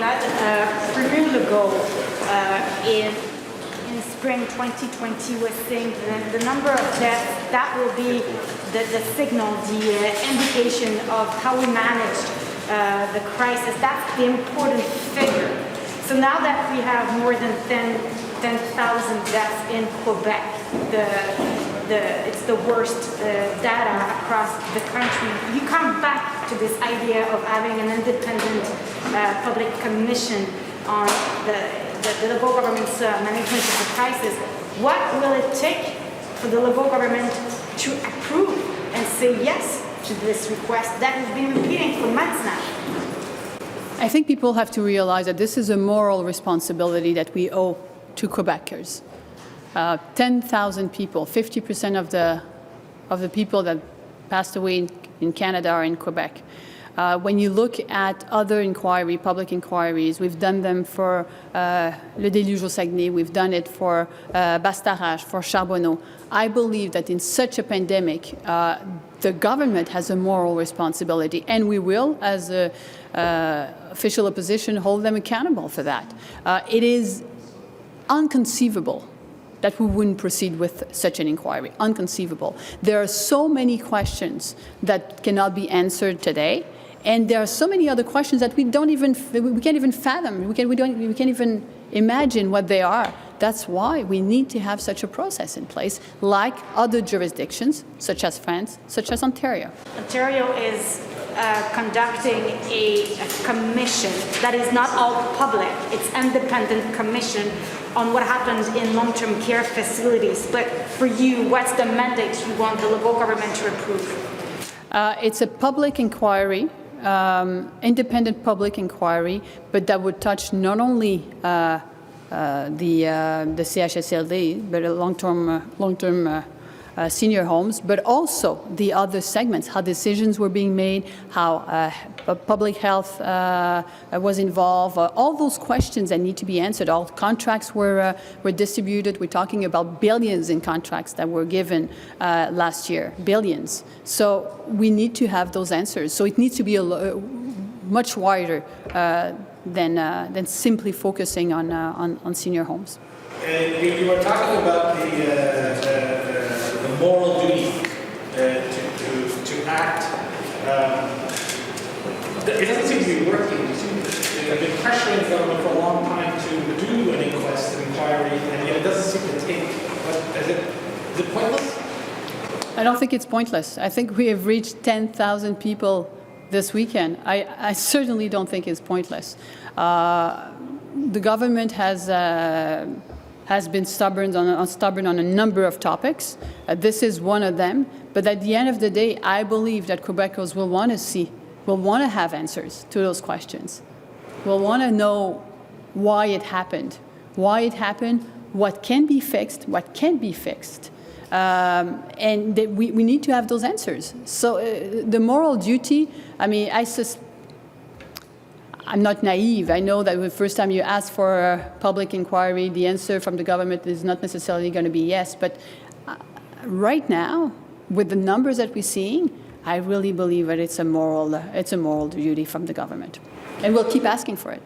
Anglade. Premier Legault in spring 2020 was saying the number of deaths, that will be the signal, the indication of how we managed the crisis. That's the important figure. So now that we have more than 10,000 deaths in Quebec, it's the worst data across the country. You come back to this idea of having an independent public commission on the Legault government's management of the crisis. What will it take for the Legault government to approve and say yes to this request that has been repeating for months now? I think people have to realize that this is a moral responsibility that we owe to Quebecers. 10,000 people, 50% of the people that passed away in Canada are in Quebec. When you look at other inquiry, public inquiries, we've done them for Le Déluge au Saguenay, we've done it for Bastarache, for Charbonneau. I believe that in such a pandemic, the government has a moral responsibility, and we will, as official opposition, hold them accountable for that. It is inconceivable that we wouldn't proceed with such an inquiry. Inconceivable. There are so many questions that cannot be answered today, and there are so many other questions that we can't even fathom. We can't even imagine what they are. That's why we need to have such a process in place, like other jurisdictions, such as France, such as Ontario. Ontario is conducting a commission that is not all public. It's independent commission on what happens in long-term care facilities. But for you, what's the mandate you want the Legault government to approve? It's a public inquiry, independent public inquiry, but that would touch not only the CHSLD, but long-term senior homes, but also the other segments, how decisions were being made, how public health was involved, all those questions that need to be answered. All contracts were distributed. We're talking about billions in contracts that were given last year, billions. So we need to have those answers. So it needs to be much wider than simply focusing on senior homes. You were talking about the moral duty to act. It doesn't seem to be working. They've been pressuring the government for a long time to do an inquest, an inquiry, and yet it doesn't seem to take. Is it pointless? I don't think it's pointless. I think we have reached 10,000 people this weekend. I certainly don't think it's pointless. The government has been stubborn on a number of topics. This is one of them. But at the end of the day, I believe that Quebecers will want to have answers to those questions. Will want to know why it happened, what can be fixed, what can't be fixed. And we need to have those answers. So the moral duty, I mean, I'm not naive. I know that the first time you ask for a public inquiry, the answer from the government is not necessarily going to be yes. But right now, with the numbers that we're seeing, I really believe that it's a moral duty from the government. And we'll keep asking for it.